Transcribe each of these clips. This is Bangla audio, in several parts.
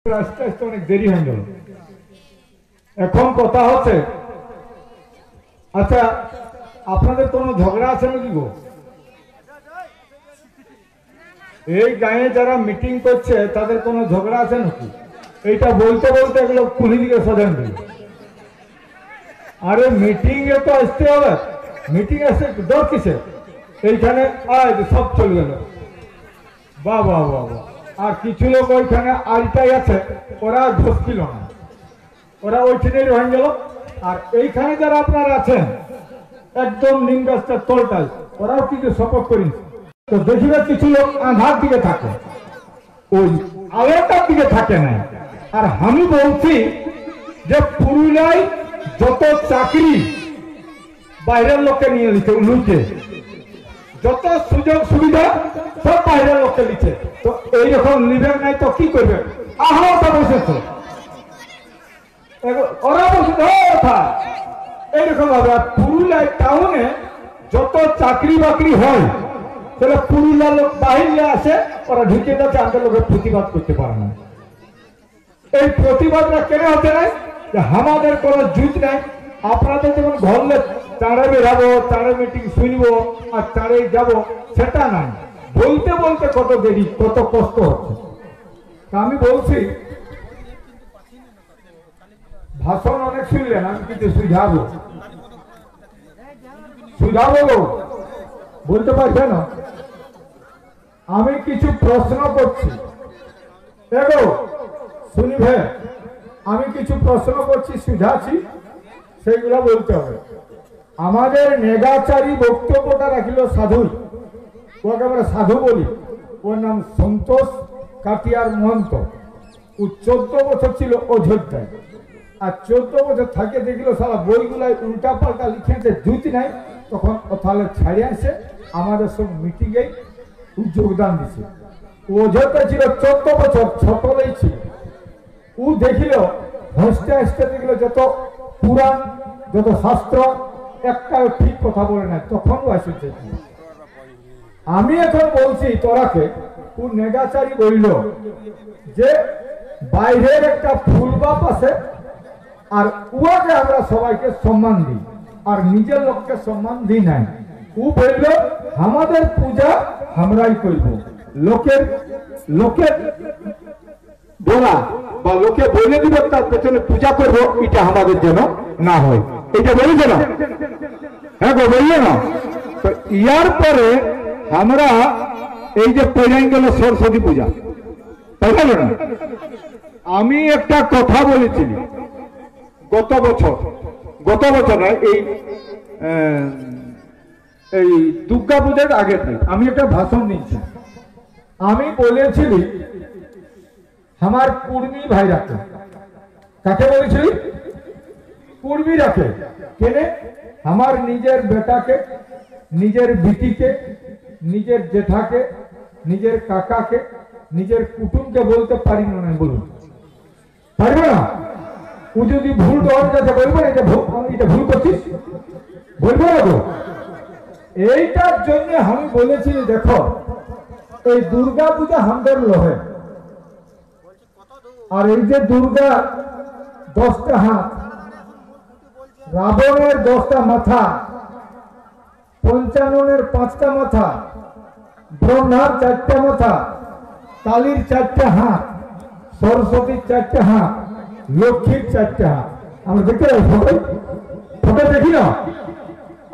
আস্তে আস্তে অনেক দেরি হয়ে গেল। এখন কথা হচ্ছে, আচ্ছা আপনাদের কোনো ঝগড়া আছে নাকি গো? এই গাঁয়ে যারা মিটিং করছে তাদের কোনো ঝগড়া আছে নাকি? এইটা বলতে বলতে এগুলো পুলিশ দিকে সজান দিল। আরে মিটিং এ তো আসতে হবে, মিটিং আসতে ডর কিসে? এইখানে আজ সব চলে গেল, বাহ বাহ বাহ বাহ। আর কিছু লোক ওইখানে আলটাই আছে, ওরা ঢসকিল না, ওরা ওইখানেই রয়ে গেল। আর এইখানে যারা আপনারা আছেন একদম নিম গাছটার তলটাই, ওরাও কিন্তু সাপোর্ট করি। তো দেখিবে কিছু লোক আধার দিকে থাকে, ওই আলোটার দিকে থাকে না। আর আমি বলছি যে পুরুলিয়ায় যত চাকরি বাইরের লোককে নিয়ে লুটে, যত সুযোগ সুবিধা সব বাইরের লোককে নিচ্ছে। তো এইরকম লিবেন নাই তো কি করবে? আহ্বানটা বসেছে, ওরা বসে এইরকম ভাবে। আর পুরুলিয়ায় টাউনে যত চাকরি বাকরি হয় তাহলে পুরুলিয়ার লোক বাহিরে আসে, ওরা ঢুকে যাচ্ছে, আমাদের লোকের প্রতিবাদ করতে পারে না। এই প্রতিবাদটা কেন হতে নাই? যে আমাদের কোনো জুত নাই। আপনাদের যেমন ঘরলে চাঁড়ে বেরাবো, চাঁড়ে মিটিং শুনবো আর চাঁড়ে যাবো, সেটা নাই। বলতে বলতে কত দেরি, কত কষ্ট হচ্ছে। আমি বলছি ভাষণ অনেক শুনলেন, আমি কিছু সুঝাবো বলতে পারছেন। আমি কিছু প্রশ্ন করছি, দেখো শুনিবে, আমি কিছু প্রশ্ন করছি, সুঝাচ্ছি, সেইগুলা বলতে হবে। আমাদের নেগাচারী বক্তব্যটা রাখিল সাধুই, ওকে আমরা সাধু বলি। ওর নাম সন্তোষ কাটিয়ার মহন্ত। ও 14 বছর ছিল অযোধ্যায়, আর 14 বছর থাকে দেখলো সারা বইগুলাই উল্টা পাল্টা লিখেছে, জুতি নাই। তখন ওথালে ছাড়ে আসে, আমাদের সব মিটিংয়ে যোগদান দিছে। অযোধ্যা ছিল 14 বছর, ছোটলেই ছিল। ও দেখিল হাসতে হাসতে দেখলো যত পুরাণ, যত শাস্ত্র, একটাও ঠিক কথা বলে না। তখন ও আসছে। আমি এখন বলছি তোরাকে, ও নেগাচারী বলল যে বাইরের একটা ফুল বাপ আছে, আর উহাকে আমরা সবাইকে সম্মান দিই, আর নিজের লোককে সম্মান দিই নাই। ও বলল আমাদের পূজা আমরাই করব, লোকের বলা বা লোকে বলে দিব তার পেছনে পূজা করবো, এটা আমাদের যেন না হয়। এটা বলেছে না? হ্যাঁ গো, বললে না? তো ইয়ার পরে আমরা এই যে পড়ে গেল সরস্বতী পূজা, তাই না? আমি একটা কথা বলেছিলি গত বছর নয়, এই দুর্গা পূজার আগে আমি একটা ভাষণ নিচ্ছি। আমি বলেছিলি আমার কুর্মী ভাই রাখে। কাকে বলেছিলি? কুর্মী রাখে। কেনে? আমার নিজের বেটাকে, নিজের বিটিকে, নিজের জেঠাকে, নিজের কাকাকে, নিজের কুটুমকে বলতে পারি না? বলুন, পারবে না? ও যদি ভুল দেওয়ার কাছে বলবো না, এটা ভুল করছিস, বলবো না তো। এইটার জন্য আমি বলেছি, দেখো এই দুর্গা পূজা আমাদের লোহে, আর এই যে দুর্গা 10টা হাত, রাবণের 10টা মাথা, পঞ্চাননের 5টা মাথা, ব্রহ্মার 4টা মাথা, কালীর 4টা হাত, সরস্বতীর 4টা হাত, লক্ষ্মীর 4টা হাত। আমরা দেখতে পাই ফটো দেখি না?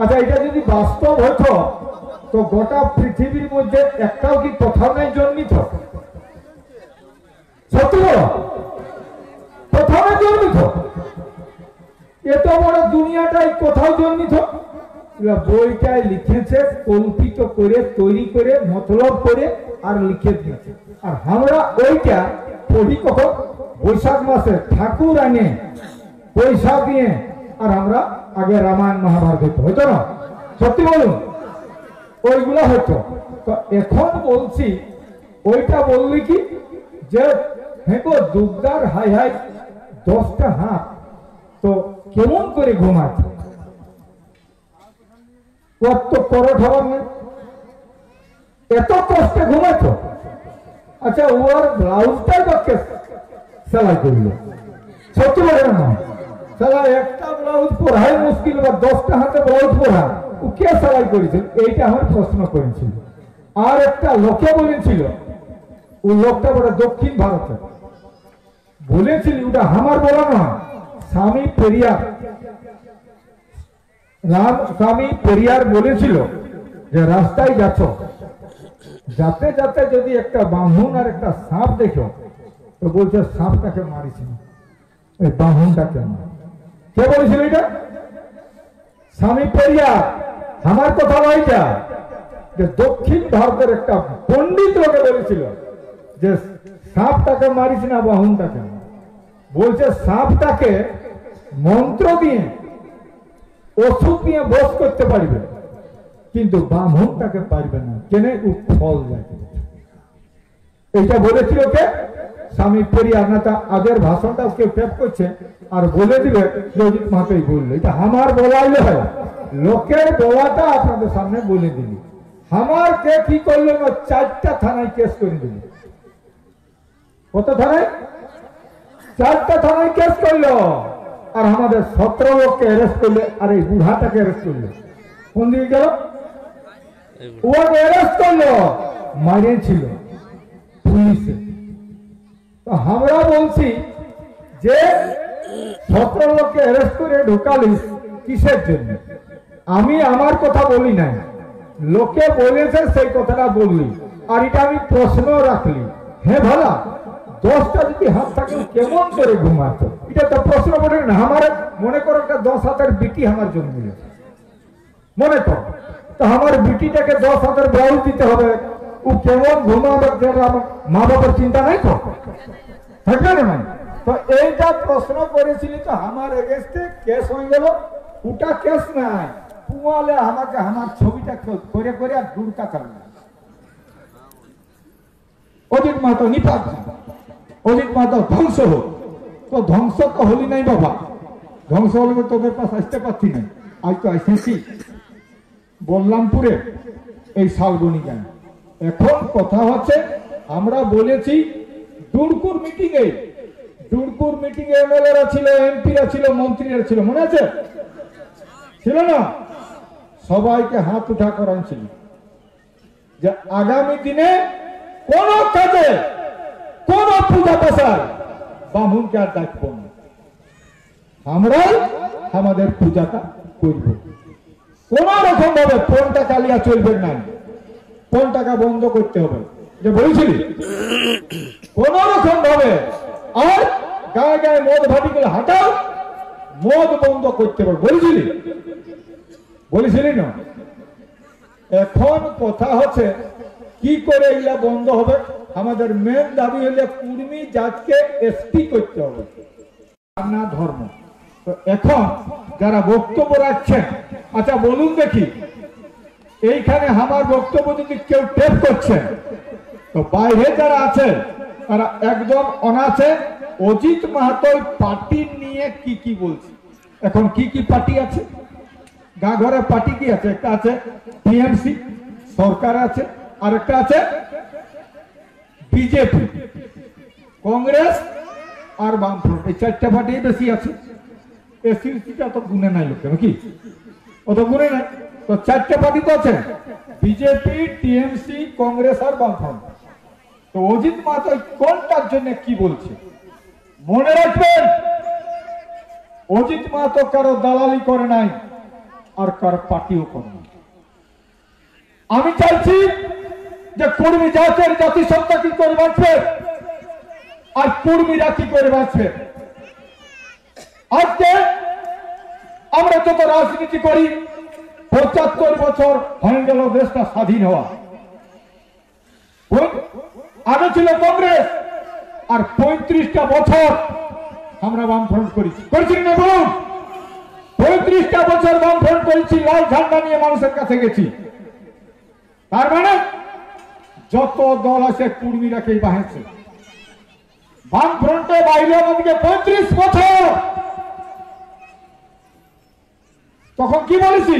আচ্ছা, এটা যদি বাস্তব হতো তো গোটা পৃথিবীর মধ্যে একটাও কি কোথাও নাই জন্মিত? সত্যি বলো, কোথাও নাই জন্মিত? এত বড় দুনিয়াটাই কোথাও জন্মিত? বইটায় লিখেছে, কল্পিত করে, তৈরি করে, মতলব করে আর লিখে দিয়েছে। আর আমরা ওইটা পড়ি কখন? বৈশাখ মাসে ঠাকুর আনে পয়সা দিয়ে, আর আমরা আগে রামায়ণ মহাভারত হতো না? সত্যি বলুন, ওইগুলা হতো। তো এখন বলছি, ওইটা বললি কি যে হ্যাঁ গো, দুর্গার হাই 10টা হাত, তো কেমন করে ঘুমাচ্ছে? ওর তো করট হওয়ার নেই, এত কষ্টে ঘুমাচ্ছ। আচ্ছা, ওর ব্লাউজটা সেলাই করল। সত্যি বলে না, সেলাই একটা ব্লাউজ পড়াই মুশকিল, বা 10টা হাতে ব্লাউজ পড়া ও কে সেলাই করেছিল, এইটা আমার প্রশ্ন করেছিল। আর একটা লোকে বলেছিল, ও লোকটা বড় দক্ষিণ ভারতে বলেছিল, ওটা আমার বলা নয়, স্বামী পেরিয়ার বলেছিল যে রাস্তায় যাচ্ছ, যাতে যাতে যদি একটা বাঁধন আর একটা সাপ দেখো, তো বলছে সাপটাকে মারিস না, ওই বাঁধনটাকে মার। কে বলেছিল এটা? স্বামী পেরিয়ার। আমার কথা নয়টা, যে দক্ষিণ ভারতের একটা পণ্ডিত লোকে বলেছিল যে সাপটাকে মারিস না, বাহনটাকে। বলছে সাপটাকে মন্ত্র দিয়ে, ওষুধ দিয়ে বশ করতে পারবে, কিন্তু বাহনটাকে পারবে না, কেন? ফল যায়। এটা বলেছিল কে? স্বামী পেরিয়ার। না তা আগের ভাষণটা কেউ টেপ করছে আর বলে দিবে অজিত মাহাতোই বললো। এটা আমার বলাইলে হয়, লোকের বলাটা আপনাদের সামনে বলে দিলি। আমার কে কি করলো না, 4টা থানায় কেস করে দিল। কত থানায়? 4টা থানায় কেস করলো। আর আমাদের 17 লোককে অ্যারেস্ট করলে, আর এই বুড়াটাকে অ্যারেস্ট করলো। কোন দিকে গেল? ওকে অ্যারেস্ট করলো, মারিয়েছিল পুলিশে। তো আমরা বলছি যে 17 লোককে অ্যারেস্ট করে ঢুকালিস কিসের জন্য? আমি আমার কথা বলি নাই, লোকে বলেছে সেই কথাটা বললি। আর এটা আমি প্রশ্ন রাখলি, হে ভালা 10টা যদি হাত থাকে কেমন করে ঘুমাতো? এটা তো প্রশ্ন বলে না। আমার মনে করো একটা 10 হাতের বিটি আমার জন্মিল, মনে কর, তো আমার বিটিটাকে 10 হাতের ব্লাউজ দিতে হবে, ও কেমন ঘুমাবে? আমার মা বাবার চিন্তা নাই তো, থাকবে না? তো এইটা প্রশ্ন করেছিলি, তো আমার এগেস্টে কেস হয়ে গেল। ওটা কেস নাই, পুয়ালে আমাকে আমার ছবিটা করে করে আর দুর্কা চালনা। অজিত মাহাতো নিপাত, অজিত মাহাতো ধ্বংস হোক। তো ধ্বংস তো হলি নাই বাবা, ধ্বংস হলে তোদের পাশ আসতে পারছি না। আজ তো আসেছি বললামপুরে এই শালবনি গান। এখন কথা হচ্ছে, আমরা বলেছি দুর্কুর মিটিংয়ে, দুর্কুর মিটিংয়ে এমএলএরা ছিল, এমপিরা ছিল, মন্ত্রীরা ছিল, মনে আছে? ছিল না? সবাইকে হাত উঠা করাইছিল যে আগামী দিনে কোন কাজে, কোন পূজা পাশায় বামুনকে আর ডাকবো না, আমরাই আমাদের পূজাটা করব। কোন রকম ভাবে পণ টাকা লিয়া চলবে না, পণ টাকা বন্ধ করতে হবে, যে বলেছিলি কোন রকম ভাবে। আর গায়ে গায়ে মদ ভাটিগুলো হাঁটাও, মদ বন্ধ করতে হবে, বলেছিলি? বলেছিলি না? এখন কথা হচ্ছে কি করে এগুলা বন্ধ হবে? আমাদের মেন দাবি হলে কুর্মী জাতকে এসটি করতে হবে, না ধর্ম। তো এখন যারা বক্তব্য রাখছেন, আচ্ছা বলুন দেখি, এইখানে আমার বক্তব্য যদি কেউ টেপ করছে, তো বাইরে যারা আছে তারা একদম অনাছে অজিত মাহাতোর পার্টি নিয়ে কি কি বলছে। এখন কি কি পার্টি আছে? গা ঘরে পার্টি কি আছে? একটা আছে টিএমসি, সরকার আছে, আর একটা আছে বিজেপি, কংগ্রেস আর বামফ্রন্ট। এই 4টা পার্টি বেশি আছে। এসিটা তো গুনে নাই লোকে, নাকি? অত গুনে নাই। তো 4টা পার্টি তো আছে, বিজেপি, টিএমসি, কংগ্রেস আর বামফ্রন্ট। তো অজিত মাহাতো কোনটার জন্য কি বলছে মনে রাখবেন, অজিত মাহাতো কারো দালালি করে নাই, আর কারো পার্টিও করে নাই। আমি চাইছি যে কুর্মী জাতের জাতিসত্তা কি করে বাঁচবে, আর কুর্মীরা কি করে বাঁচবে। আজকে আমরা যত রাজনীতি করি, 75 বছর হয়ে গেল দেশটা স্বাধীন হওয়া। আগে ছিল কংগ্রেস, আর 35টা বছর আমরা বামফ্রন্ট করেছি, করেছি না বলুন? 35টা বছর বামফ্রন্ট করেছি, লাল ঝান্ডা নিয়ে মানুষের কাছে গেছি। তার মানে যত দল আছে কুর্মীরাকেই বাঁধছে। বামফ্রন্টে বাইরে আমাদেরকে 35 বছর। তখন কি বলেছি?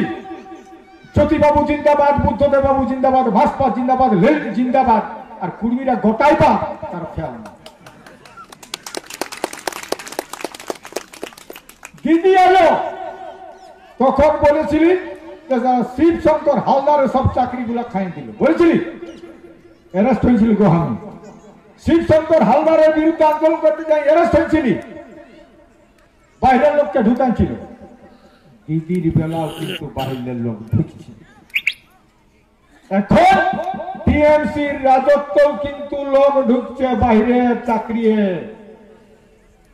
জ্যোতিবাবু জিন্দাবাদ, বুদ্ধদেব বাবু জিন্দাবাদ, ভাস্পা জিন্দাবাদ, লেল জিন্দাবাদ, আর কুর্মীরা গোটাই পা তার খেয়াল না। দিদি এলো তখন বলেছিলি যে শিব শঙ্কর হালদারের সব চাকরিগুলো খাইয়ে দিল, বলেছিলি অ্যারেস্ট হয়েছিল গোহামি। শিব শঙ্কর হালদারের বিরুদ্ধে আন্দোলন করতে যাই অ্যারেস্ট হয়েছিলি, বাইরের লোককে ঢুকাচ্ছিল। দিদির বেলাও কিন্তু বাইরের লোক ঢুকছে। এখন টিএমসির রাজত্বও কিন্তু লোক ঢুকছে বাইরে চাকরি।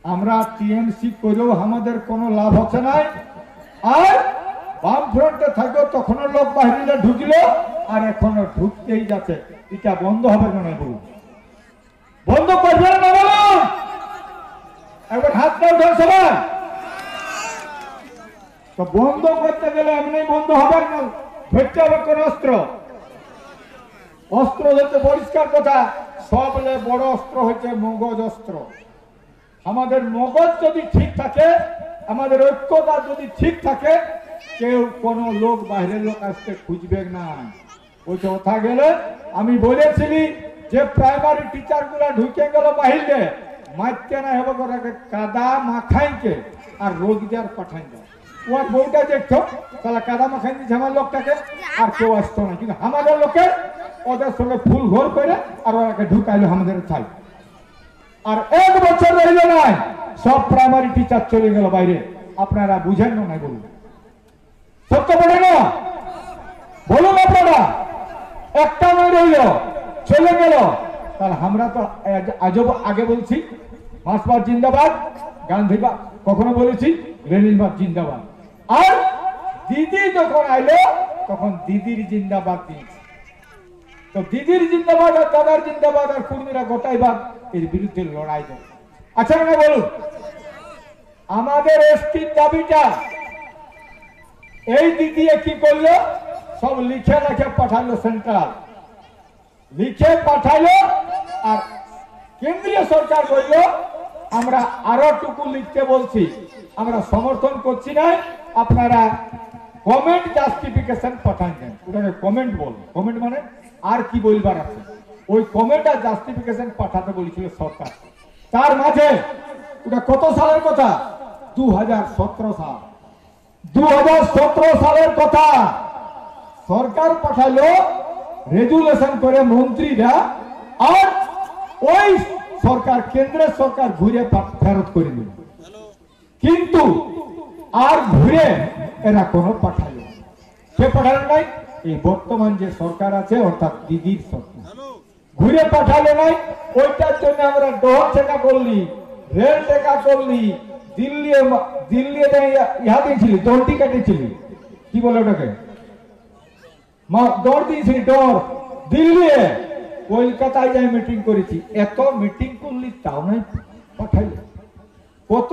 আমরা টিএমসি করেও আমাদের কোনো লাভ হচ্ছে নাই, আর বাম ফ্রন্টে থাকবে তখনও লোক বাইরে ঢুকলো, আর এখনো ঢুকতেই যাচ্ছে। এটা বন্ধ হবে না বলুন, বন্ধ করবে না বলুন, একবার হাতটা উঠান সবাই। তো বন্ধ করতে গেলে এমনি বন্ধ হবে না, ধরতে হবে কোন অস্ত্র। অস্ত্র হচ্ছে পরিষ্কার কথা, সব বড় অস্ত্র হচ্ছে মগজ অস্ত্র। আমাদের মগজ যদি ঠিক থাকে, আমাদের ঐক্যতা যদি ঠিক থাকে, কেউ কোন লোক বাইরের লোক আসতে খুঁজবে না। ওই কথা গেলে আমি বলেছিলি যে প্রাইমারি টিচার গুলা ঢুকে গেল বাহিরে, মারতে না হবে ওরাকে কাদা মাখাইকে আর রোগীদের পাঠাই দেয়। ওর বউটা দেখতো তাহলে কাদা মাখাই দিচ্ছে আমার লোকটাকে, আর কেউ আসতো না। কিন্তু আমাদের লোকের ওদের সঙ্গে ফুল ঘর করে আর ওরাকে ঢুকাইলো আমাদের ছাই। আর এক বছর রইল নাই, সব প্রাইমারি টিচার চলে গেল বাইরে। আপনারা বুঝেন না বলুন, সত্য বলে না বলুন আপনারা? একটা নয় রইল, চলে গেল। তাহলে আমরা তো আজব আগে বলছি মার্ক্সবাদ জিন্দাবাদ, গান্ধীবাদ কখনো বলেছি লেনিনবাদ জিন্দাবাদ। আর দিদি যখন আইলো তখন দিদির জিন্দাবাদ দিয়েছে। তো দিদির জিন্দাবাদ আর দাদার জিন্দাবাদ আর কুর্মীরা গোটাই বাদ, এর বিরুদ্ধে লড়াই দেয়। আচ্ছা না বলুন, আমাদের এসটির দাবিটা এই দিদি কি করলো, সব লিখে লিখে পাঠালো সেন্ট্রাল, লিখে পাঠালো। আর কেন্দ্রীয় সরকার বলল আমরা আরো টুকু লিখতে বলছি, আমরা সমর্থন করছি না, আপনারা কমেন্ট জাস্টিফিকেশন পাঠান দেন। ওটাকে কমেন্ট বল, কমেন্ট মানে আর কি বলবার আছে, ওই কমেন্ট আর জাস্টিফিকেশন পাঠাতে বলেছিল সরকার। তার মাঝে ওটা কত সালের কথা, 2017 সাল, 2017 সালের কথা সরকার পাঠালো রেজুলেশন করে মন্ত্রীরা, আর ওই সরকার কেন্দ্রের সরকার ঘুরে ফেরত করে দিল। কিন্তু আর ঘুরে এরা কোনো পাঠালো, কে পাঠালো নাই? এই বর্তমান যে সরকার আছে অর্থাৎ দিদির সরকার ঘুরে পাঠালো নাই। ওইটার জন্য আমরা ডহর টেকা করলি, রেল টেকা করলি, দিল্লি ইহা দিয়েছিলি, দৌড়টি কাটিয়েছিলি, কি বলে ওটাকে, দৌড় দিয়েছিলি, দৌড় দিল্লি, কলকাতায় যাই মিটিং করেছি। এত মিটিং করলি তাও নাই পাঠাইল। কত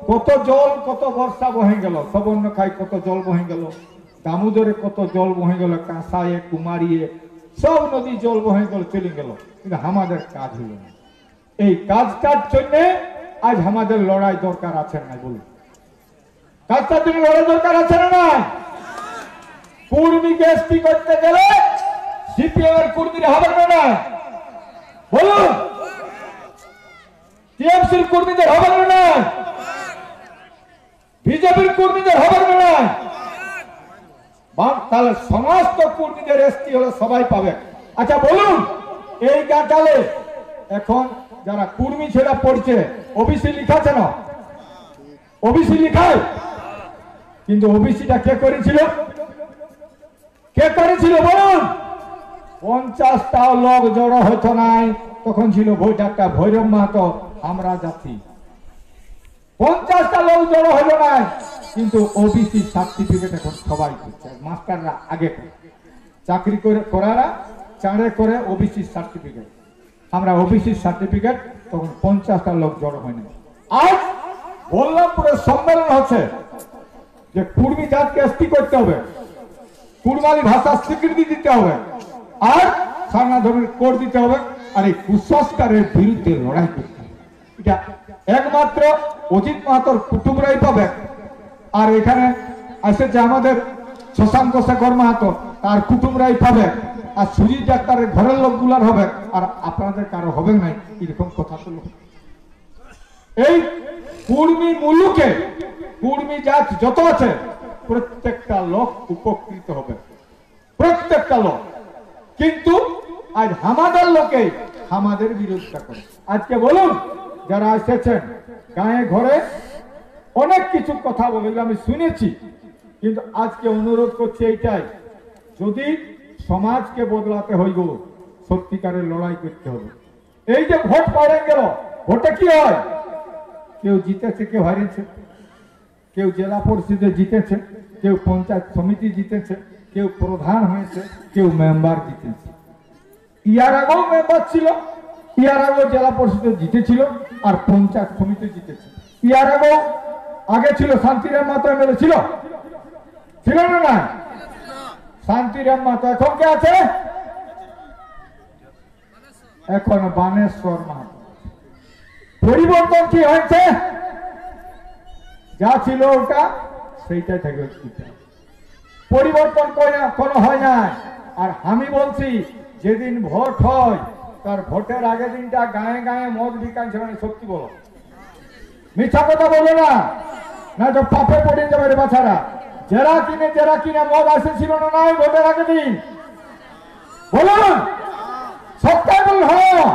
কত জল, কত বর্ষা বহে গেল, সবর্ণখাই কত জল বহে গেল, দামোদরে কত জল বহে গেল, কাঁসায়ে কুমারিয়ে সব নদী জল বহে গেল, চলে গেল, কিন্তু আমাদের কাজ হলো না। এই কাজটার জন্য আজ আমাদের লড়াই দরকার আছে না বলুন? কাজটার জন্য লড়াই দরকার আছে না? কুর্মীকে এসপি করতে গেলে সিপিএম এর কর্মীরা হবে না বলুন? টিএমসির কর্মীদের হবে না? বিজেপির কর্মীদের হবে না? তাহলে সমস্ত কর্মীদের এসটি হলে সবাই পাবে। আচ্ছা বলুন, এই গাটালে এখন যারা কর্মী ছেড়া পড়ছে ওবিসি লিখাছে না? ওবিসি লিখায়, কিন্তু ওবিসিটা কে করেছিল? কে করেছিল বলুন? 50টা লোক জড়ো হতো নাই, তখন ছিল বৈঠকটা ভৈরব মাহাতো আমরা জাতি। 50টা লোক জড়ো হলো না, কিন্তু ওবিসি সার্টিফিকেট এখন সবাই করছে। মাস্টাররা আগে চাকরি করে করারা চাঁড়ে করে ওবিসি সার্টিফিকেট, আমরা ওবিসি সার্টিফিকেট, তখন 50টা লোক জড়ো হয়নি। আজ বল্লভপুরে সম্মেলন হচ্ছে যে কুর্মী জাতকে এসটি করতে হবে, কুড়মালি ভাষা স্বীকৃতি দিতে হবে, আর সারনা ধর্মের কোড দিতে হবে, আর এই কুসংস্কারের বিরুদ্ধে লড়াই করতে হবে। এটা একমাত্র অজিত মাহাতোর কুটুমরাই পাবে। আর এখানে এসেছে আমাদের শশাঙ্ক শেখর মাহাতো, তার কুটুমরাই পাবে, আর সুজিত ডাক্তারের ঘরের লোকগুলার হবে, আর আপনাদের কারো হবে নাই। এরকম কথা তো এই কুর্মী মুলুকে কুর্মী জাত যত আছে প্রত্যেকটা লোক উপকৃত হবে, প্রত্যেকটা লোক। কিন্তু আজ আমাদের লোকে আমাদের বিরোধিতা করে। আজকে বলুন, যারা এসেছেন গায়ে ঘরে অনেক কিছু কথা বলে আমি শুনেছি, কিন্তু আজকে অনুরোধ করছি এইটাই, যদি সমাজকে বদলাতে হইব সত্যিকারের লড়াই করতে হবে। এই যে ভোট পড়ে গেল, ভোটে কি হয়? কেউ জিতেছে, কেউ হারিয়েছে, কেউ জেলা পরিষদে জিতেছে, কেউ পঞ্চায়েত সমিতি জিতেছে, কেউ প্রধান হয়েছে, কেউ মেম্বার জিতেছে। ইয়ার আগেও মেম্বার ছিল, ইয়ার আগেও জেলা পরিষদে জিতেছিল আর পঞ্চায়েত সমিতি জিতেছে। ইয়ার আগেও আগে ছিল শান্তিরাম মাতো এমএলএ ছিল, ছিল না? না, শান্তিরাম মাতো এখন কে আছে? এখন বানেশ্বর মাহাতো। পরিবর্তন কি হয়েছে? যা ছিল ওটা সেইটাই থেকে পরিবর্তন কোনো হয় না। আর আমি বলছি, যেদিন ভোট হয় তার ভোটের আগের দিনটা গায়ে গায়ে মদ বিকাইছে, মানে সত্যি বলো, মিথ্যা কথা বলো না, না তো পাপে পড়ে যাবে রে বাছারা। যারা কিনে মদ আসেছিল না নাই ভোটের আগের দিন? বলুন, সবটাই বলুন। হ্যাঁ,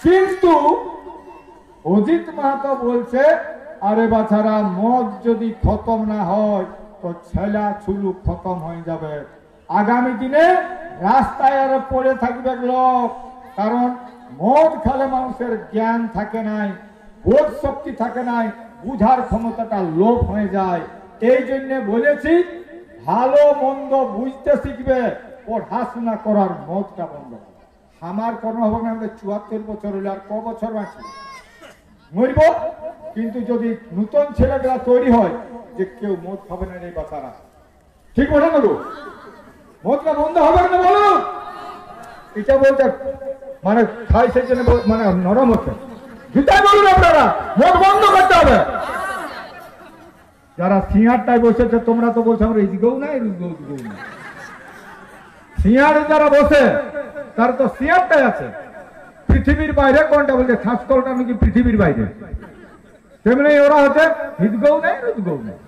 কিন্তু অজিত মাহাতো বলছে, আরে বাছারা মদ যদি খতম না হয় তো ছেলা ছুলু খতম হয়ে যাবে। আগামী দিনে রাস্তায় আর পড়ে থাকবে লোক, কারণ মদ খেলে মানুষের জ্ঞান থাকে নাই, বোধ শক্তি থাকে নাই, বুঝার ক্ষমতাটা লোপ হয়ে যায়। এই জন্য বলেছি, ভালো মন্দ বুঝতে শিখবে, পড়াশোনা করার মদটা বন্ধ। আমার কর্ম হবে না, আমাদের 74 বছর হলে আর ক বছর বাঁচি, মরব। কিন্তু যদি নতুন ছেলেগুলা তৈরি হয় যে কেউ মদ খাবে না, এই বাচ্চারা, ঠিক বলে না? মদটা বন্ধ হবে না, বলুন। এটা বলতে মানে খাই সেই জন্য মানে নরম হচ্ছে, জুতাই বলুন আপনারা, মদ বন্ধ করতে হবে। যারা সিঁয়ারটায় বসেছে, তোমরা তো বলছো আমরা এদিকেও না এদিকেও না। সিঁয়ারে যারা বসে তার তো সিঁয়ারটাই আছে, পৃথিবীর বাইরে কোনটা বলছে, খাসকলটা নাকি পৃথিবীর বাইরে, তেমনি ওরা হচ্ছে হিদগৌ নেই রুদগৌ নেই,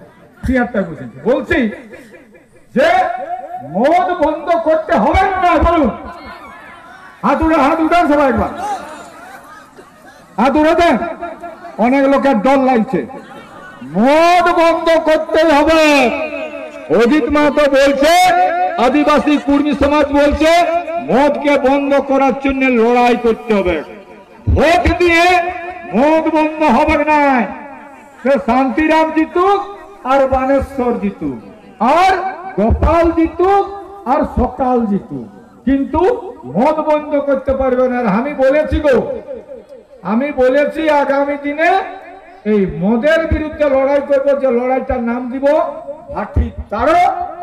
সিঁয়ারটায় বসেছে। বলছি যে মদ বন্ধ করতে হবে না, বলুন। হাত উঠান সবাই, একবার হাত উঠাতে। অনেক লোকের দল লাগছে, মদ বন্ধ করতে হবে। অজিত মাহাতো বলছে, আদিবাসী কুর্মী সমাজ বলছে, মদকে বন্ধ করার জন্য লড়াই করতে হবে। ভোট দিয়ে মদ বন্ধ হবে না। সে শান্তিরাম জিতুক আর বানেশ্বর জিতুক আর গোপাল জিতুক আর সকাল জিতুক, কিন্তু মদ বন্ধ করতে পারবে না। আর আমি বলেছি আগামী দিনে এই মদের বিরুদ্ধে লড়াই করবো, যে লড়াইটার নাম দিব ভাটি তাড়ো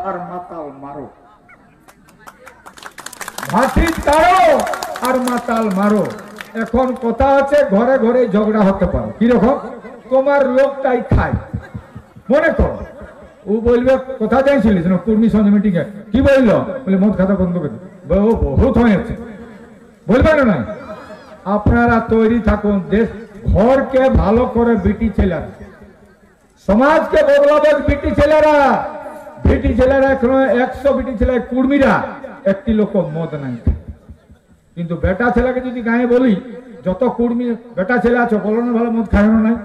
আর মাতাল মারো। ভাটি তাড়ো আর মাতাল মারো। এখন কথা আছে, ঘরে ঘরে ঝগড়া হতে পারে, কিরকম? তোমার লোকটাই খায়, মনে করো ও বলবে কোথায় যাইছিলিস না কর্মী সঙ্গে মিটিং এ, কি বললো? বলে মদ খাতা বন্ধ করে বহুত হয়েছে, বলবে না? আপনারা তৈরি থাকুন, দেশ ঘরকে ভালো করে বিটি ছেলেরা, সমাজকে বদলাবে বিটি ছেলেরা। বিটি ছেলেরা এখন 100 বিটি ছেলে কুর্মীরা, একটি লোক মদ নাই। কিন্তু বেটা ছেলেকে যদি গায়ে বলি, যত কুর্মী বেটা ছেলে আছে বলো না ভালো মদ খায় নাই,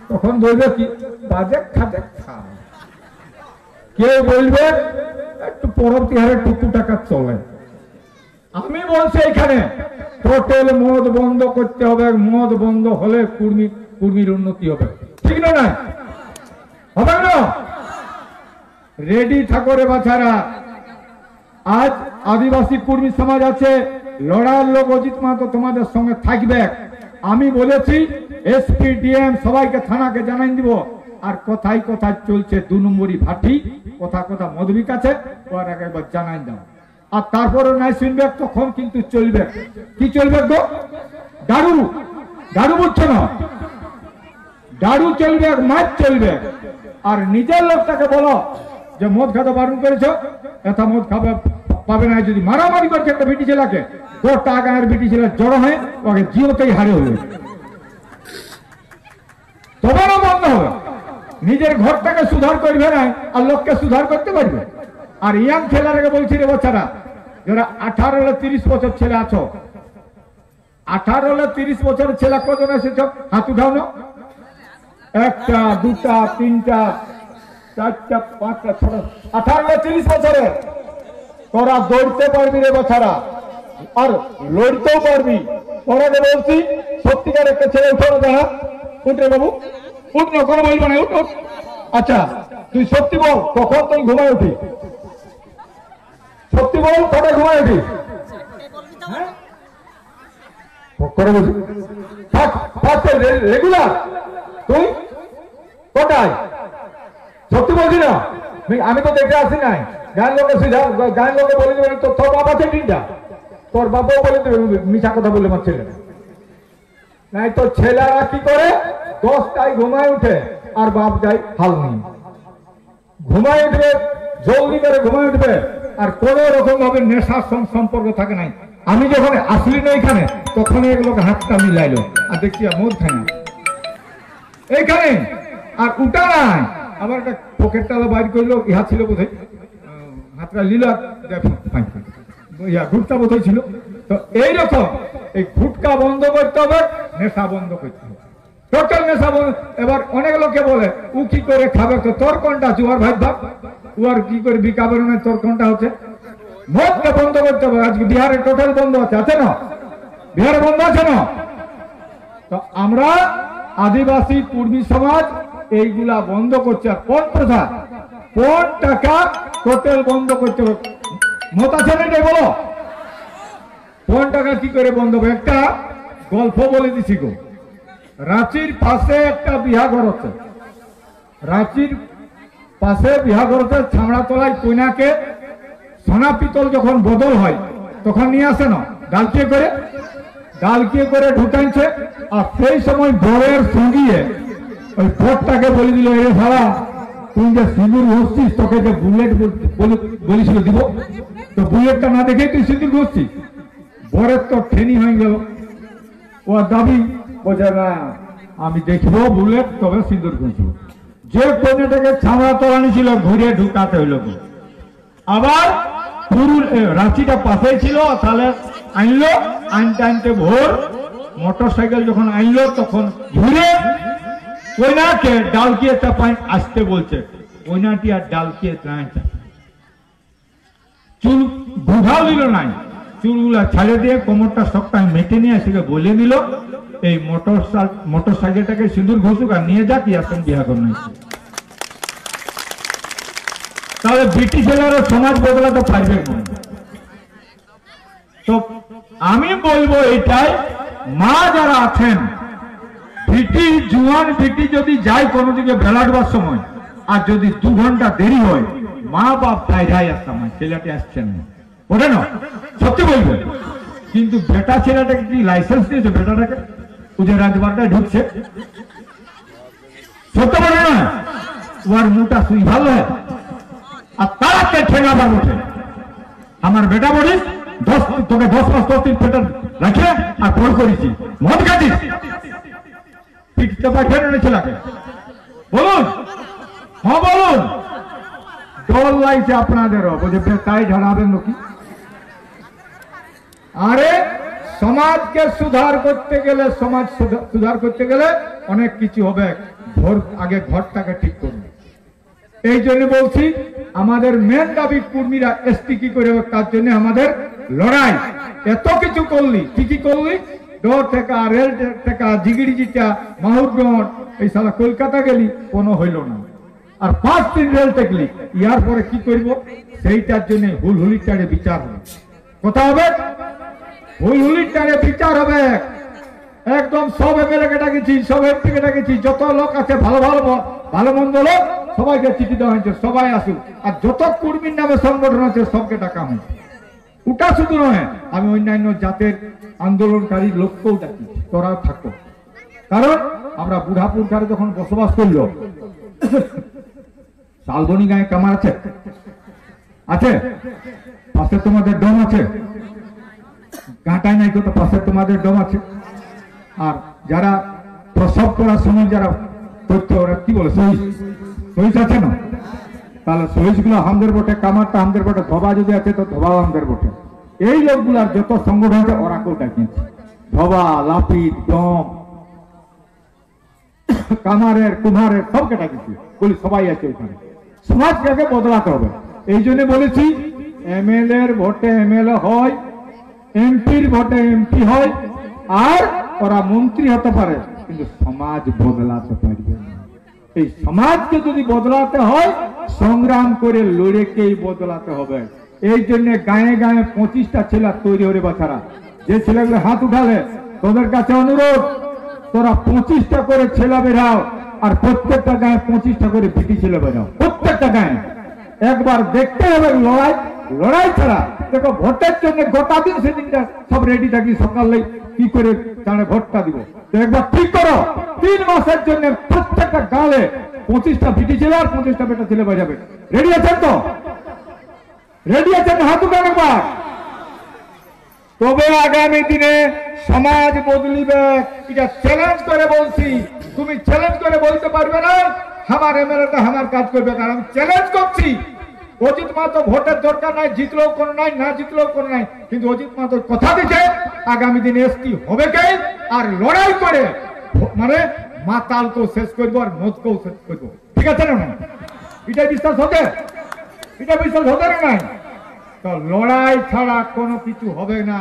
তখন বলবে কি বাজে খাতে খা। কেউ বলবে একটু পরব তিহারে টুকু টাকা চলে। আমি বলছি এখানে টোটাল মদ বন্ধ করতে হবে। মদ বন্ধ হলে কুর্মীর উন্নতি হবে, ঠিক না? হবে না? রেডি থাকো রে বাছারা। আজ আদিবাসী কুর্মী সমাজ আছে, লড়ার লোক অজিত মাহাতো তোমাদের সঙ্গে থাকবে। আমি বলেছি এসপি ডিএম সবাইকে থানাকে জানাই দিব। আর কোথায় কোথায় চলছে 2 নম্বরই ভাটি, কথা মদবিক আছে, ওর আগে একবার জানাই দাও। আর তারপরে নাই শুনবে, তখন কিন্তু চলবে কি চলবে গো? দারু বুঝছো না? দারু চলবে, মাছ চলবে। আর নিজের লোকটাকে বলো যে মদ খাতে বারণ করেছো, এটা মদ খাবে পাবে না। যদি মারামারি করছে একটা বিটি ছেলেকে, গোটা গায়ের বিটি ছেলে জড়ো হয়ে ওকে জিওতেই হারে হলো, তবে না বন্ধ হবে। নিজের ঘরটাকে সুধার করবে না আর লোককে সুধার করতে পারবে। আর ইয়াং ছেলেরাকে বলছি রে বাচ্চারা, যারা 18-30 বছর ছেলে আছো, 18-30 বছরের ছেলে কজন এসেছ হাত উঠাও না। 1টা 2টা 3টা 4টা 5টা 6টা 18-30 বছরের তোরা দৌড়তে পারবি রে বাচ্চারা, আর লড়তেও পারবি। তোরাকে বলছি সত্যিকার একটা ছেলে উঠো না, দেখা উঠে বাবু উঠ না, কোনো বলবো না, উঠ উঠ। আচ্ছা তুই সত্যি বল কখন তুই ঘুমায় উঠি, সত্যি বল কটায় ঘুমায় উঠি? রেগুলার তুই কটায়? সত্যি বলছি না, আমি তো দেখে আসি নাই। গায়ের লোকে বলে দেবেন তোর বাপ আছে তিনটা, তোর বাবাও বলে দেবে মিশা কথা বলে আমার ছেলে নাই। তো ছেলেরা কি করে 10টায় ঘুমায় উঠে আর বাপ যায় হাল নেই, ঘুমায় উঠবে জলদি করে ঘুমায় উঠবে, আর কোন রকম ভাবে নেশার সম্পর্ক থাকে নাই। আমি যখন আসলি না এখানে তখন এগুলোকে হাতটা মিলাইলো আর দেখছি মদ খায় না এইখানে, আর উঠা নাই। আবার একটা পকেটটা বাইর করলো, ইহা ছিল বোধহয়, হাতটা লিল ঘুটকা বোধহয় ছিল। তো এইরকম এই ঘুটকা বন্ধ করতে হবে, নেশা বন্ধ করতে হবে, টোটাল নেশা বন্ধ। এবার অনেক লোকে বলে ও কি করে খাবে, তো তোর কোনটা আছে ওর ভাই ভাব, ও আর কি করে বিকাবে না, তোর কোনটা হচ্ছে? মদকে বন্ধ করতে হবে। আজকে বিহারে টোটাল বন্ধ আছে, আছে না? বিহারে বন্ধ আছে না? তো আমরা আদিবাসী কুর্মী সমাজ এইগুলা বন্ধ করছে। আর কোন প্রথা, কোন টাকা টোটাল বন্ধ করতে হবে? মত আছে না বলো, কোন টাকা কি করে বন্ধ হবে? একটা গল্প বলে দিছি গো। রাঁচির পাশে একটা বিহাঘর হচ্ছে, রাঁচির পাশে বিহাঘর হচ্ছে। ছামড়াতলায় কইনাকে সোনা পিতল যখন বদল হয় তখন নিয়ে আসে না ডালকিয়ে করে ঢুকাইছে। আর সেই সময় বরের সঙ্গিয়ে ওই ভোটটাকে বলে দিল, এ সারা তুই যে সিঁদুর ঘষছিস, তোকে যে বুলেট বলেছিল দিব, তো বুলেটটা না দেখেই তুই সিঁদুর ঘষছিস। বরের তো ঠেনি হয়ে গেল, ও দাবি বোঝে না, আমি দেখবো বুলেট তবে সিঁদুর ঘষবো। যে কন্যাটাকে ছামড়া তোলানি ছিল ঘুরে ঢুকাতে হইল। আবার রাঁচিটা পাশে ছিল, তাহলে আনলো, আনতে ভোর মোটর সাইকেল যখন আনলো তখন ঘুরে কইনাকে ডালকিয়ে চাপাই আসতে বলছে। কইনাটি আর ডালকিয়ে চুল বুঝাও দিল নাই, চুলগুলা ছাড়ে দিয়ে কোমরটা সবটা মেটে নিয়ে সেকে বলে দিল এই মোটর সাইকেলটাকে সিঁদুর ঘষুক আর নিয়ে যাক, ইয়াসন বিয়া করে। তাহলে ব্রিটিশেরা সমাজ বদলাতে পারবে না। তো আমি বলবো এটাই, মা যারা আছেন, ভিটি জুয়ান ভিটি যদি যায় কোনো দিকে বেলাডবার সময়, আর যদি 2 ঘন্টা দেরি হয়, মা বাপ বাইরে আসতাম ছেলেটি আসছেন না, ওটা না সত্যি বলবে। কিন্তু বেটা ছেলেটাকে কি লাইসেন্স দিয়েছে বেটাটাকে, ও যে রাজবাড়িটায় ঢুকছে, সত্যি বলে না, ওর মুটা সুই ভালো হয় আর তারাকে ঠেঙাবার উঠে। আমার বেটা বলিস তোকে 10 মাস 10 দিন পেটে রাখে আর ভোর করেছি, মদ খাচ্ছিস, পিঠতে পাঠিয়ে ছেলেকে বলুন, হ্যাঁ বলুন। ডর লাগছে আপনাদেরও, বলছে তাই ঝাড়াবেন নাকি? আরে সমাজকে সুধার করতে গেলে, সমাজ সুধার করতে গেলে অনেক কিছু হবে। আগে ঘরটাকে ঠিক করুন। এই জন্য বলছি আমাদের মেন দাবি কর্মীরা এসটি কি করে, তার জন্য আমাদের লড়াই। এত কিছু করলি, কি করলি? ডর থেকে রেল থেকে জিগিড়ি জিটা মাহুরগঞ্জ এই সালা কলকাতা গেলি, কোনো হইল না। আর 5 দিন রেল টেকলি, ইয়ার পরে কি করব? সেইটার জন্য হুলহুলির টারে বিচার হবে। কথা হবে, হুলহুলির টারে বিচার হবে। একদম সব এমএলএ কে ডাকেছি, সব এমপি কে ডাকেছি, যত লোক আছে ভালো মন্দ লোক সবাইকে চিঠি দেওয়া হয়েছে, সবাই আসুক। আর যত কর্মীর নামে সংগঠন আছে সবকে ডাকা হয়েছে। ওটা শুধু নয়, আমি অন্যান্য জাতের আন্দোলনকারী লোককেও ডাকি, তোরাও থাকো। কারণ আমরা বুড়াপুর ধারে যখন বসবাস করলো, শালবনী গায়ে কামার আছে, পাশে তোমাদের ডোম আছে, কাঁটায় নাই তো পাশে তোমাদের ডোম আছে। আর যারা প্রসব করার সময় যারা সত্য ওরা কি বলে সহিস সহিস আছে না, তাহলে সহিস গুলো আমাদের বটে, কামারটা আমাদের বটে, ধবা যদি আছে তো ধবাও আমাদের বটে। এই লোকগুলার যত সংগঠন আছে ওরা কেউ ডাকিয়েছে, ধবা, লাপিত, দম, কামারের, কুমারের সবকে ডাকিয়েছে, বলি সবাই আছে ওখানে। সমাজকে বদলাতে হবে। এই জন্য বলেছি এমএলএ এর ভোটে এমএলএ হয়, এমপির ভোটে এমপি হয়, আর ওরা মন্ত্রী হতে পারে, কিন্তু সমাজ বদলাতে পারবে না। এই সমাজকে যদি বদলাতে হয় সংগ্রাম করে লড়েকেই বদলাতে হবে। এই জন্য গায়ে গায়ে 25টা ছেলে তৈরি হলে বাছারা, যে ছেলেগুলো হাত উঠালে তোদের কাছে অনুরোধ, তোরা 25টা করে ছেলে বেরাও, আর প্রত্যেকটা গায়ে 25টা করে বিটি ছেলে বেরাও, প্রত্যেকটা গায়ে। একবার দেখতে হবে লড়াই, লড়াই ছাড়া দেখো ভোটের জন্য গোটা দিন সেদিনটা সব রেডি থাকি, সকালে কি করে জানে ভোটটা দিব। তো একবার ঠিক করো 3 মাসের জন্য প্রত্যেকটা গালে 25টা বিটি ছেলে আর 25টা বেটা ছেলে বাজাবে। রেডি আছেন তো? রেডি আছেন? হাত উঠান একবার। তবে আগামী দিনে সমাজ বদলিবে, এটা চ্যালেঞ্জ করে বলছি। তুমি চ্যালেঞ্জ করে বলতে পারবে না আমার এমএলএটা আমার কাজ করবে, কারণ আমি চ্যালেঞ্জ করছি। অজিত মাহাতো ভোটের দরকার নাই, জিতলেও কোনো নাই, না জিতলেও কোনো নাই, কিন্তু অজিত মাহাতো কথা দিচ্ছে আগামী দিনে এসটি হবে কে, আর লড়াই করে মানে মাতালকেও শেষ করবো আর মদকেও শেষ করবো। ঠিক আছে না? এটা বিশ্বাস হতে, এটা বিশ্বাস হতে না নাই? তো লড়াই ছাড়া কোনো কিছু হবে না।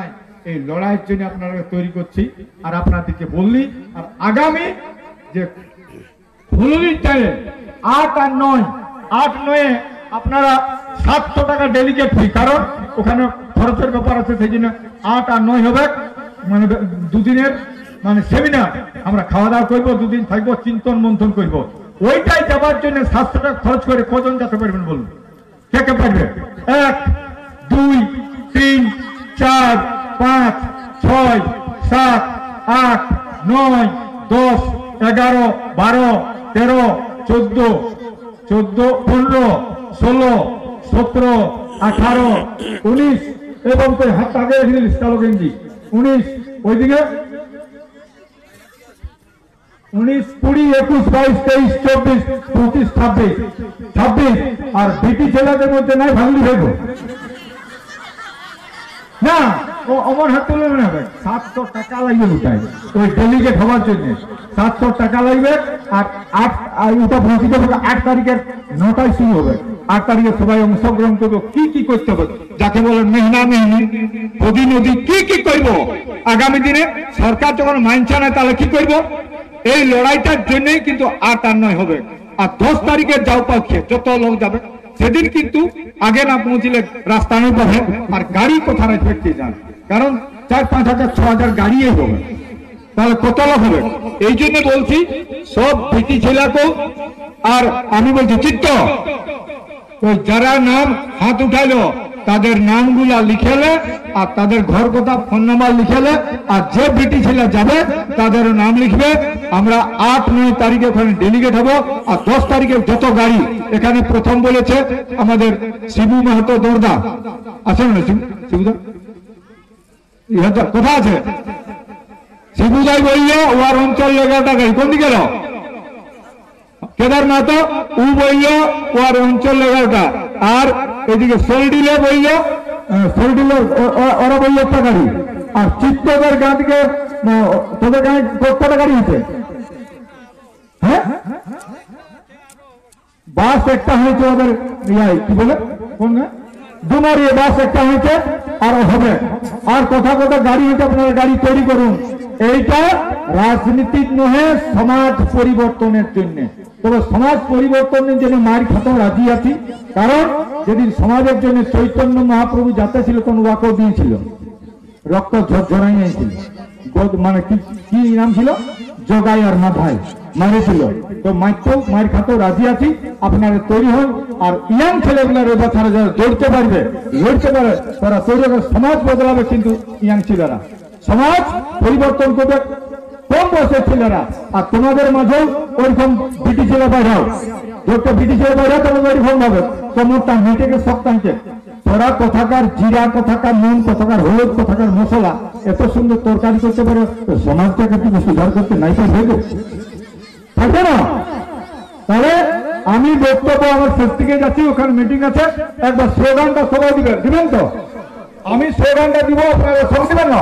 এই লড়াইয়ের জন্য আপনারা তৈরি করছি, আর আপনাদেরকে বললি, আর আগামী যে ফুলুরির টাইমে 8 আর 9, 8-9 আপনারা 700 টাকা ডেলিগেট ফি, কারণ ওখানে খরচের ব্যাপার আছে, সেই জন্য 8 আর 9 হবে, মানে 2 দিনের মানে সেমিনার। আমরা খাওয়া দাওয়া করবো, 2 দিন থাকবো, চিন্তন মন্থন করবো। ওইটাই যাবার জন্য 700 টাকা খরচ করে কজন যেতে পারবেন বলুন? কে কে পারবে? 1, 2, 3, 4, 5, 6, 7, 8, 9, 10, 11, 12, 13, 14, 15, 16, 17, 18, 19 এবং হাত আগে চালক গেঞ্জি 19, ওইদিকে 19, 20, 21, 22, 23, 24, 25, 26, আর বিটি ছেলেদের মধ্যে নাই ভাঙলি হইব না, ও আমার হাত তুলে মনে হবে 700 টাকা লাগবে ওটাই, ওই ডেলিগেট হওয়ার জন্য 700 টাকা লাগবে। আর 8 তারিখের 9টায় শুরু হবে, 8 তারিখে সবাই অংশগ্রহণ করবো। কি কি করতে হবে, যাকে বলে মেহনা মেহনি, নদী নদী কি কি করব আগামী দিনে। সরকার যখন মানছে না তাহলে কি করব? এই লড়াইটার জন্যই কিন্তু 8 আর 9 হবে। আর 10 তারিখের যাও পক্ষে যত লোক যাবে, সেদিন কিন্তু আগে না পৌঁছলে রাস্তা নেই পাবে, আর গাড়ি কোথায় দেখতে যান, কারণ 4-5 হাজার 6 হাজার গাড়ি হবে, তাহলে কত লোক হবে। এই জন্য বলছি সব বিটি ছেলেকেও, আর আমি বলছি চিত্ত, ওই যারা নাম হাত উঠাইলো তাদের নামগুলা লিখেলে, আর তাদের ঘর কথা ফোন নাম্বার লিখেলে, আর যে বিটি ছেলে যাবে তাদের নাম লিখবে। আমরা 8-9 তারিখে ওখানে ডেলিগেট হবো, আর 10 তারিখে যত গাড়ি এখানে প্রথম বলেছে আমাদের শিবু মাহাতো দর্দা, আছেন না শিবুদা? কোথা আছে শিবুদাই? বললো ওর অঞ্চল 11টা গাড়ি, কোন দিকে গেল? কেদার মাহাতো ও বললো ওর অঞ্চল 11টা, আর এদিকে সোলডিলে বললো, সোলডিলে ওরা বললো একটা গাড়ি, আর চিত্তদের গাঁ থেকে তোদের গায়ে কটা গাড়ি হয়েছে? হ্যাঁ, বাস একটা হয়েছে ওদের, কি বলে কোন গাঁ? ডুমারিয়ে বাস একটা হয়েছে, আর হবে, আর কথা কথা গাড়ি হয়েছে। আপনারা গাড়ি তৈরি করুন। এইটা রাজনীতিক নহে, সমাজ পরিবর্তনের জন্য। তবে সমাজ পরিবর্তনের জন্য মার খাতেও রাজি আছি, কারণ যেদিন সমাজের জন্য চৈতন্য মহাপ্রভু যাতে ছিল তখন ওয়াকেও দিয়েছিল, রক্ত ঝরঝরাই নিয়েছিল, মানে কি নাম ছিল, জগাই আর মাথায় মারেছিল। তো মার খাতেও রাজি আছি, আপনারা তৈরি হন। আর ইয়াং ছেলেগুলার এবছর যারা দৌড়তে পারবে, লড়তে পারে, তারা তৈরি হবে। সমাজ বদলাবে, কিন্তু ইয়াং ছেলেরা সমাজ পরিবর্তন করবে, কম বয়সের ছেলেরা। আর তোমাদের মাঝেও ওইরকম বিটি ছেলে পাঠাও, যত বিটি ছেলে পাঠাও তোমাদের ওইরকম হবে, কোমরটা মেটেকে সপ্তাহে তোরা কোথাকার জিরা, কোথাকার নুন, কোথাকার হলুদ, কোথাকার মশলা এত সুন্দর তরকারি করতে পারে, সমাজটাকে তুমি সুধার করতে নাই পারবে। থাকে না? তাহলে আমি বক্তব্য আমার শেষ দিকে যাচ্ছি, ওখানে মিটিং আছে, একবার স্লোগানটা সবাই দিবেন তো? আমি স্লোগানটা দিব, আপনারা সব দিবেন না?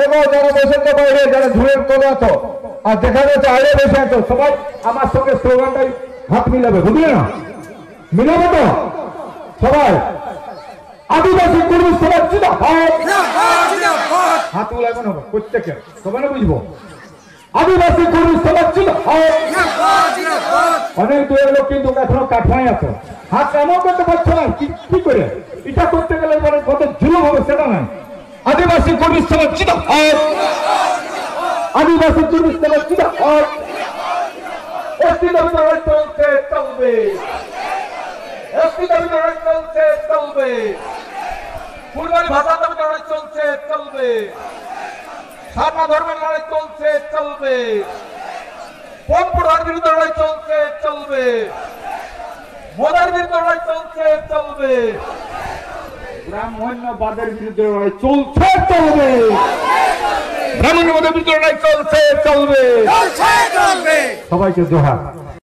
এবার যারা বসে তো বাইরে, যারা ঝুড়ের তোলে আছো আর দেখা যাচ্ছে আইরে বসে আছো, সবাই আমার সঙ্গে স্লোগানটাই হাত মিলাবে, বুঝলে না? মিলাবে তো সবাই? আদিবাসী কর্মী সমাজ জিন্দাবাদ, হাত উলাবে না প্রত্যেকে, সবাই না বুঝবো? আদিবাসী কর্মী সমাজ জিন্দাবাদ। অনেক দূরের লোক কিন্তু এখনো কাঠমাই আছে, হাত কেন করতে পারছো না? কি করে এটা করতে গেলে কত জুলুম হবে সেটা নাই। আদিবাসী কর্মী সমাজ জিন্দাবাদ, আদিবাসী কর্মী সমাজ জিন্দাবাদ। এসটি দাবি লড়াই চলছে, চলবে। এসটি দাবি লড়াই চলছে, চলবে। ফুলবাড়ি ভাষা দাবি লড়াই চলছে, চলবে। সারনা ধর্মের লড়াই চলছে, চলবে। পম্পুরার বিরুদ্ধে লড়াই চলছে, চলবে। মোদার বিরুদ্ধে লড়াই চলছে, চলবে। ব্রাহ্মণ্যবাদের বিরুদ্ধে লড়াই চলছে, চলবে। ব্রাহ্মণ্যবাদের বিরুদ্ধে লড়াই চলছে, চলবে। সবাইকে জোহার।